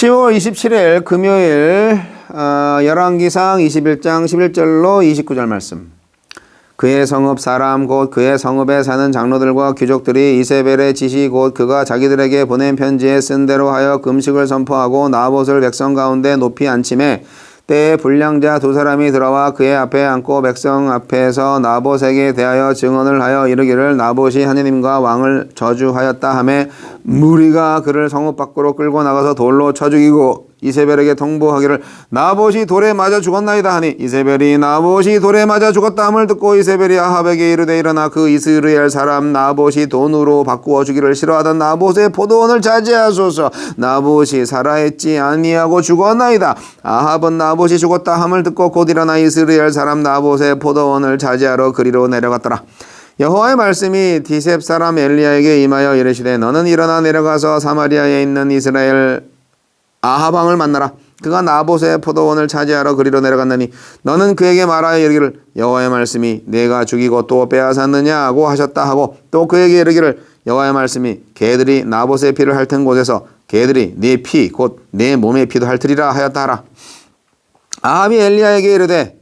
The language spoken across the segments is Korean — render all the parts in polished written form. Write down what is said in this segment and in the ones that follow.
10월 27일 금요일 열왕기상 21장 11절로 29절 말씀. 그의 성읍 사람 곧 그의 성읍에 사는 장로들과 귀족들이 이세벨의 지시 곧 그가 자기들에게 보낸 편지에 쓴 대로 하여 금식을 선포하고 나봇을 백성 가운데 높이 앉히매 때에 불량자 두 사람이 들어와 그의 앞에 앉고 백성 앞에서 나봇에게 대하여 증언을 하여 이르기를 나봇이 하느님과 왕을 저주하였다 하매 무리가 그를 성읍 밖으로 끌고 나가서 돌로 쳐 죽이고 이세벨에게 통보하기를 나봇이 돌에 맞아 죽었나이다 하니 이세벨이 나봇이 돌에 맞아 죽었다 함을 듣고 이세벨이 아합에게 이르되 일어나 그 이스라엘 사람 나봇이 돈으로 바꾸어 주기를 싫어하던 나봇의 포도원을 차지하소서. 나봇이 살아있지 아니하고 죽었나이다. 아합은 나봇이 죽었다 함을 듣고 곧 일어나 이스라엘 사람 나봇의 포도원을 차지하러 그리로 내려갔더라. 여호와의 말씀이 디셉 사람 엘리야에게 임하여 이르시되 너는 일어나 내려가서 사마리아에 있는 이스라엘 아합 왕을 만나라. 그가 나봇의 포도원을 차지하러 그리로 내려갔느니 너는 그에게 말하여 이르기를 여호와의 말씀이 내가 죽이고 또 빼앗았느냐고 하셨다 하고 또 그에게 이르기를 여호와의 말씀이 개들이 나봇의 피를 핥은 곳에서 개들이 네 피 곧 내 몸의 피도 핥으리라 하였다 하라. 아합이 엘리야에게 이르되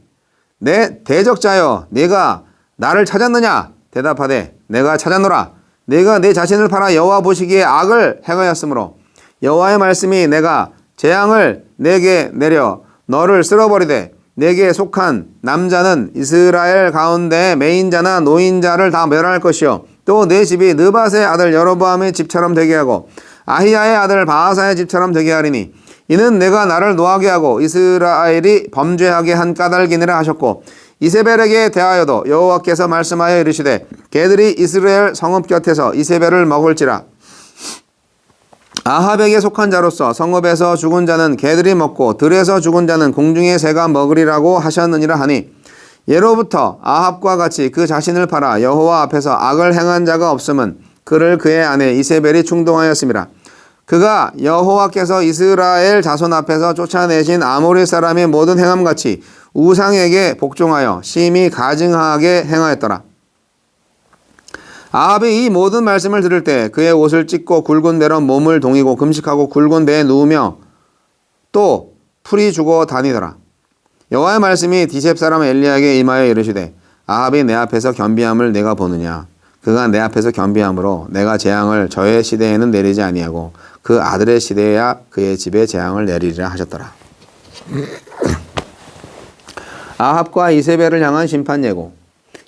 내 대적자여 네가 나를 찾았느냐 대답하되 내가 찾았노라. 내가 내 자신을 팔아 여호와 보시기에 악을 행하였으므로 여호와의 말씀이 내가 재앙을 내게 내려 너를 쓸어버리되 내게 속한 남자는 이스라엘 가운데 매인자나 노인자를 다 멸할 것이요 또 내 집이 느밧의 아들 여로보암의 집처럼 되게 하고 아히야의 아들 바하사의 집처럼 되게 하리니 이는 내가 나를 노하게 하고 이스라엘이 범죄하게 한 까닭이니라 하셨고 이세벨에게 대하여도 여호와께서 말씀하여 이르시되 개들이 이스라엘 성읍 곁에서 이세벨을 먹을지라. 아합에게 속한 자로서 성읍에서 죽은 자는 개들이 먹고 들에서 죽은 자는 공중의 새가 먹으리라고 하셨느니라 하니 예로부터 아합과 같이 그 자신을 팔아 여호와 앞에서 악을 행한 자가 없음은 그를 그의 아내 이세벨이 충동하였음이라. 그가 여호와께서 이스라엘 자손 앞에서 쫓아내신 아모리 사람의 모든 행함같이 우상에게 복종하여 심히 가증하게 행하였더라. 아합이 이 모든 말씀을 들을 때 그의 옷을 찢고 굵은 배로 몸을 동이고 금식하고 굵은 배에 누우며 또 풀이 주고 다니더라. 여호와의 말씀이 디셉 사람 엘리야에게 임하여 이르시되 아합이 내 앞에서 겸비함을 내가 보느냐. 그가 내 앞에서 겸비함으로 내가 재앙을 저의 시대에는 내리지 아니하고 그 아들의 시대에야 그의 집에 재앙을 내리리라 하셨더라. 아합과 이세벨을 향한 심판 예고.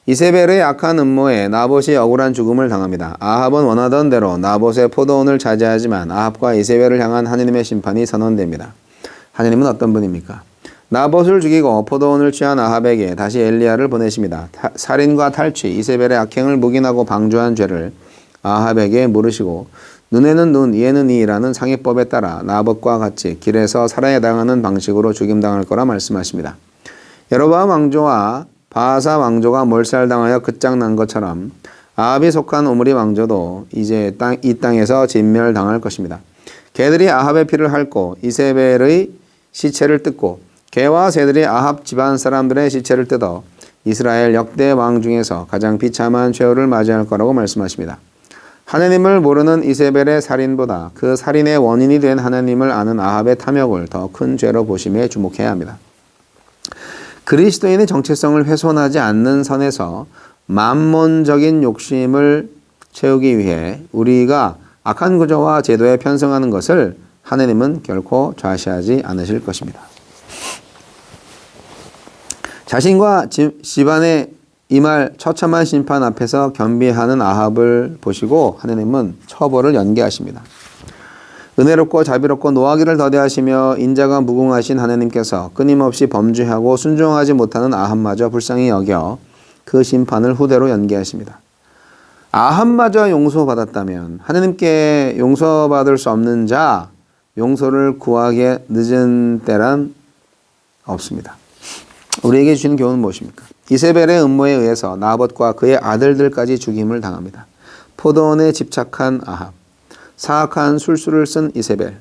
이세벨의 악한 음모에 나봇이 억울한 죽음을 당합니다. 아합은 원하던 대로 나봇의 포도원을 차지하지만 아합과 이세벨을 향한 하느님의 심판이 선언됩니다. 하느님은 어떤 분입니까? 나봇을 죽이고 포도원을 취한 아합에게 다시 엘리야를 보내십니다. 살인과 탈취, 이세벨의 악행을 묵인하고 방조한 죄를 아합에게 물으시고 눈에는 눈, 이에는 이라는 상해법에 따라 나봇과 같이 길에서 살해당하는 방식으로 죽임당할 거라 말씀하십니다. 여로보암 왕조와 바하사 왕조가 몰살당하여 끝장난 것처럼 아합이 속한 오므리 왕조도 이제 이 땅에서 진멸당할 것입니다. 개들이 아합의 피를 핥고 이세벨의 시체를 뜯고 개와 새들이 아합 집안 사람들의 시체를 뜯어 이스라엘 역대 왕 중에서 가장 비참한 최후를 맞이할 거라고 말씀하십니다. 하나님을 모르는 이세벨의 살인보다 그 살인의 원인이 된 하나님을 아는 아합의 탐욕을 더 큰 죄로 보심에 주목해야 합니다. 그리스도인의 정체성을 훼손하지 않는 선에서 만몬적인 욕심을 채우기 위해 우리가 악한 구조와 제도에 편승하는 것을 하느님은 결코 좌시하지 않으실 것입니다. 자신과 집안에 임할 처참한 심판 앞에서 겸비하는 아합을 보시고 하느님은 처벌을 연기하십니다. 은혜롭고 자비롭고 노하기를 더디하시며 인자가 무궁하신 하나님께서 끊임없이 범죄하고 순종하지 못하는 아합마저 불쌍히 여겨 그 심판을 후대로 연기하십니다. 아합마저 용서받았다면 하나님께 용서받을 수 없는 자 용서를 구하기에 늦은 때란 없습니다. 우리에게 주시는 교훈은 무엇입니까? 이세벨의 음모에 의해서 나봇과 그의 아들들까지 죽임을 당합니다. 포도원에 집착한 아합, 사악한 술수를 쓴 이세벨,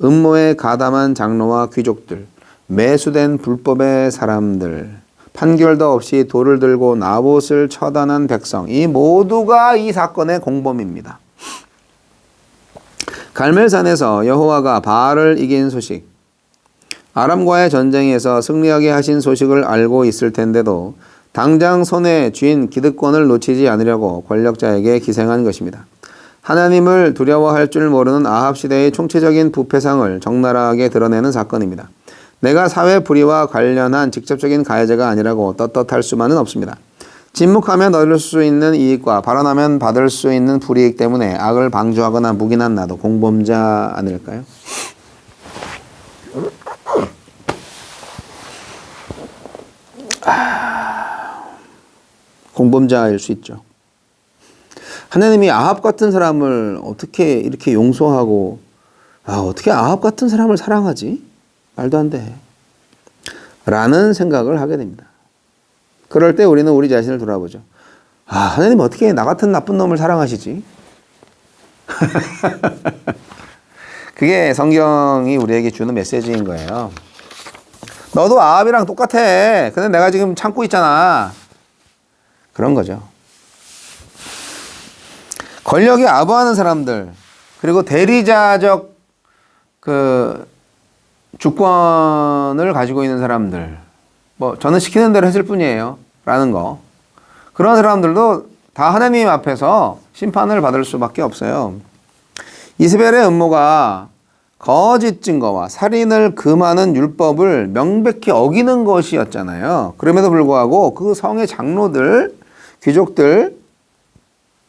음모에 가담한 장로와 귀족들, 매수된 불법의 사람들, 판결도 없이 돌을 들고 나봇을 처단한 백성, 이 모두가 이 사건의 공범입니다. 갈멜산에서 여호와가 바알을 이긴 소식, 아람과의 전쟁에서 승리하게 하신 소식을 알고 있을 텐데도 당장 손에 쥔 기득권을 놓치지 않으려고 권력자에게 기생한 것입니다. 하나님을 두려워할 줄 모르는 아합 시대의 총체적인 부패상을 적나라하게 드러내는 사건입니다. 내가 사회 불의와 관련한 직접적인 가해자가 아니라고 떳떳할 수만은 없습니다. 침묵하면 얻을 수 있는 이익과 발언하면 받을 수 있는 불이익 때문에 악을 방조하거나 묵인한 나도 공범자 아닐까요? 공범자일 수 있죠. 하나님이 아합 같은 사람을 어떻게 이렇게 용서하고, 어떻게 아합 같은 사람을 사랑하지? 말도 안 돼. 라는 생각을 하게 됩니다. 그럴 때 우리는 우리 자신을 돌아보죠. 하나님 어떻게 나 같은 나쁜 놈을 사랑하시지? 그게 성경이 우리에게 주는 메시지인 거예요. 너도 아합이랑 똑같아. 근데 내가 지금 참고 있잖아. 그런 거죠. 권력에 아부하는 사람들, 그리고 대리자적 주권을 가지고 있는 사람들, 저는 시키는 대로 했을 뿐이에요 라는 거, 그런 사람들도 다 하나님 앞에서 심판을 받을 수밖에 없어요. 이세벨의 음모가 거짓 증거와 살인을 금하는 율법을 명백히 어기는 것이었잖아요. 그럼에도 불구하고 그 성의 장로들, 귀족들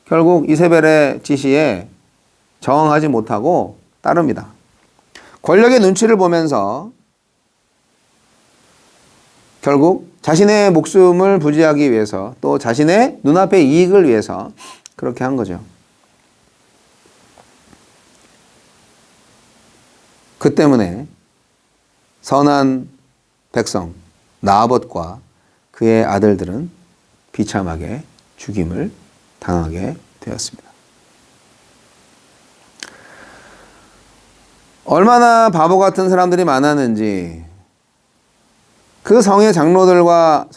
결국 이세벨의 지시에 저항하지 못하고 따릅니다. 권력의 눈치를 보면서 결국 자신의 목숨을 부지하기 위해서, 또 자신의 눈앞의 이익을 위해서 그렇게 한 거죠. 그 때문에 선한 백성 나봇과 그의 아들들은 비참하게 죽임을 당하게 되었습니다. 얼마나 바보 같은 사람들이 많았는지 그 성의 장로들과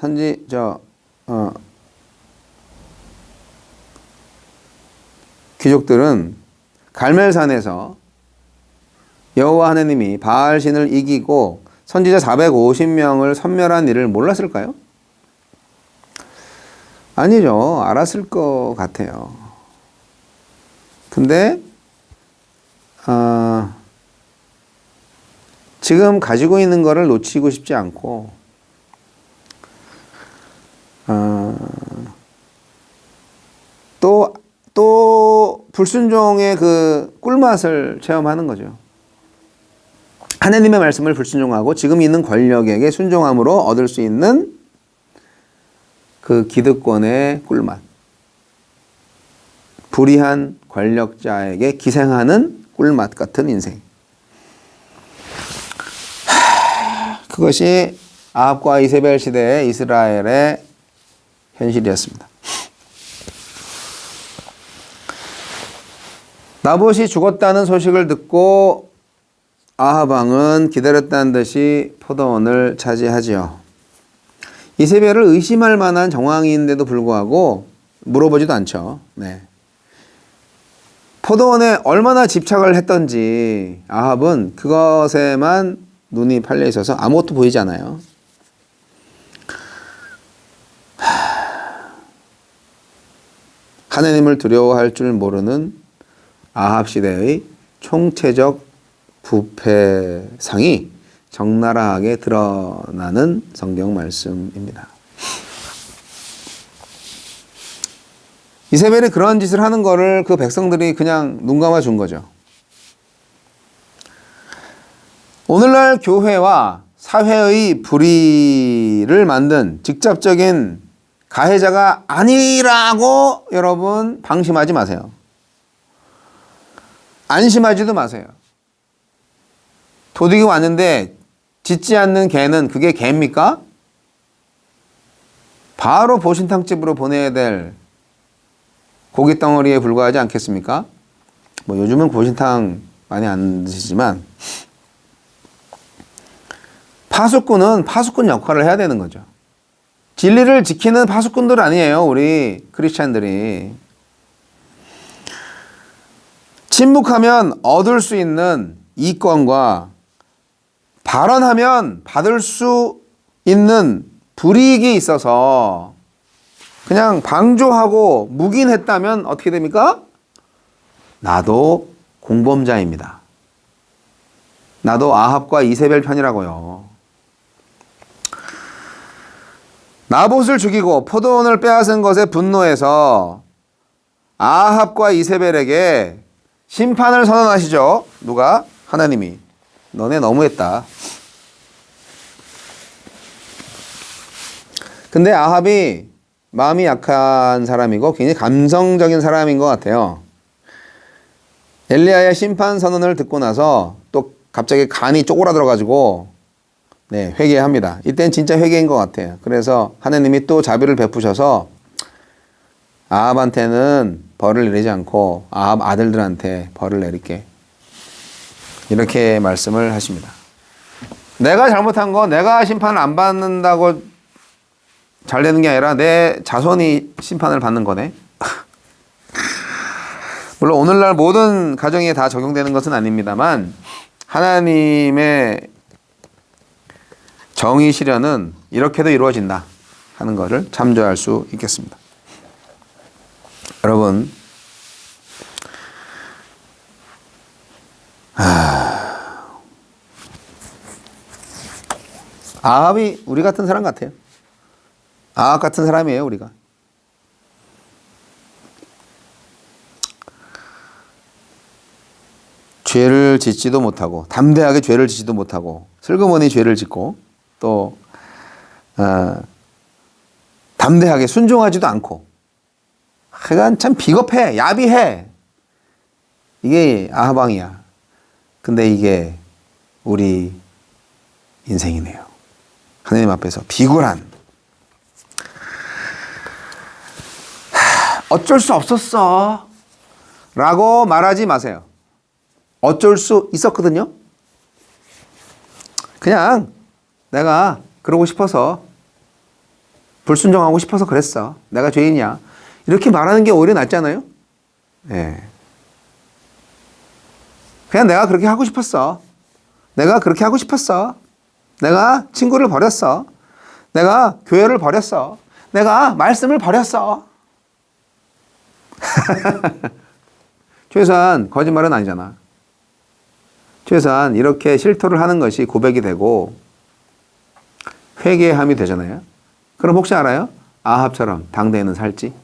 귀족들은 갈멜산에서 여호와 하나님이 바알 신을 이기고 선지자 450명을 섬멸한 일을 몰랐을까요? 아니죠. 알았을 것 같아요. 근데 지금 가지고 있는 거를 놓치고 싶지 않고 또 불순종의 그 꿀맛을 체험하는 거죠. 하나님의 말씀을 불순종하고 지금 있는 권력에게 순종함으로 얻을 수 있는 그 기득권의 꿀맛. 불의한 권력자에게 기생하는 꿀맛 같은 인생. 그것이 아합과 이세벨 시대의 이스라엘의 현실이었습니다. 나봇이 죽었다는 소식을 듣고 아합 왕은 기다렸다는 듯이 포도원을 차지하지요. 이세벨을 의심할 만한 정황인데도 불구하고 물어보지도 않죠. 네. 포도원에 얼마나 집착을 했던지 아합은 그것에만 눈이 팔려 있어서 아무것도 보이지 않아요. 하나님을 두려워할 줄 모르는 아합 시대의 총체적 부패상이 적나라하게 드러나는 성경 말씀입니다. 이세벨이 그런 짓을 하는 거를 그 백성들이 그냥 눈 감아 준 거죠. 오늘날 교회와 사회의 불의를 만든 직접적인 가해자가 아니라고 여러분 방심하지 마세요. 안심하지도 마세요. 도둑이 왔는데 짖지 않는 개는 그게 개입니까? 바로 보신탕집으로 보내야 될 고깃덩어리에 불과하지 않겠습니까? 요즘은 보신탕 많이 안 드시지만 파수꾼은 파수꾼 역할을 해야 되는 거죠. 진리를 지키는 파수꾼들 아니에요, 우리 크리스찬들이. 침묵하면 얻을 수 있는 이권과 발언하면 받을 수 있는 불이익이 있어서 그냥 방조하고 묵인했다면 어떻게 됩니까? 나도 공범자입니다. 나도 아합과 이세벨 편이라고요. 나봇을 죽이고 포도원을 빼앗은 것에 분노해서 아합과 이세벨에게 심판을 선언하시죠. 누가? 하나님이. 너네 너무했다. 근데 아합이 마음이 약한 사람이고 굉장히 감성적인 사람인 것 같아요. 엘리야의 심판 선언을 듣고 나서 또 갑자기 간이 쪼그라들어가지고 회개합니다. 이땐 진짜 회개인 것 같아요. 그래서 하나님이 또 자비를 베푸셔서 아합한테는 벌을 내리지 않고 아합 아들들한테 벌을 내릴게. 이렇게 말씀을 하십니다. 내가 잘못한 거 내가 심판을 안 받는다고 잘 되는 게 아니라 내 자손이 심판을 받는 거네. 물론 오늘날 모든 가정에 다 적용되는 것은 아닙니다만 하나님의 정의 실현은 이렇게도 이루어진다 하는 것을 참조할 수 있겠습니다. 여러분, 아합이 우리 같은 사람 같아요. 아합 같은 사람이에요, 우리가. 죄를 짓지도 못하고 담대하게 죄를 짓지도 못하고 슬그머니 죄를 짓고 또 담대하게 순종하지도 않고 하여간 참 비겁해, 야비해. 이게 아합 왕이야. 근데 이게 우리 인생이네요. 하나님 앞에서 비굴한. 어쩔 수 없었어 라고 말하지 마세요. 어쩔 수 있었거든요. 그냥 내가 그러고 싶어서 불순종하고 싶어서 그랬어. 내가 죄인이야. 이렇게 말하는 게 오히려 낫잖아요. 예. 그냥 내가 그렇게 하고 싶었어. 내가 그렇게 하고 싶었어. 내가 친구를 버렸어. 내가 교회를 버렸어. 내가 말씀을 버렸어. 최소한 거짓말은 아니잖아. 최소한 이렇게 실토를 하는 것이 고백이 되고 회개함이 되잖아요. 그럼 혹시 알아요? 아합처럼 당대에는 살지?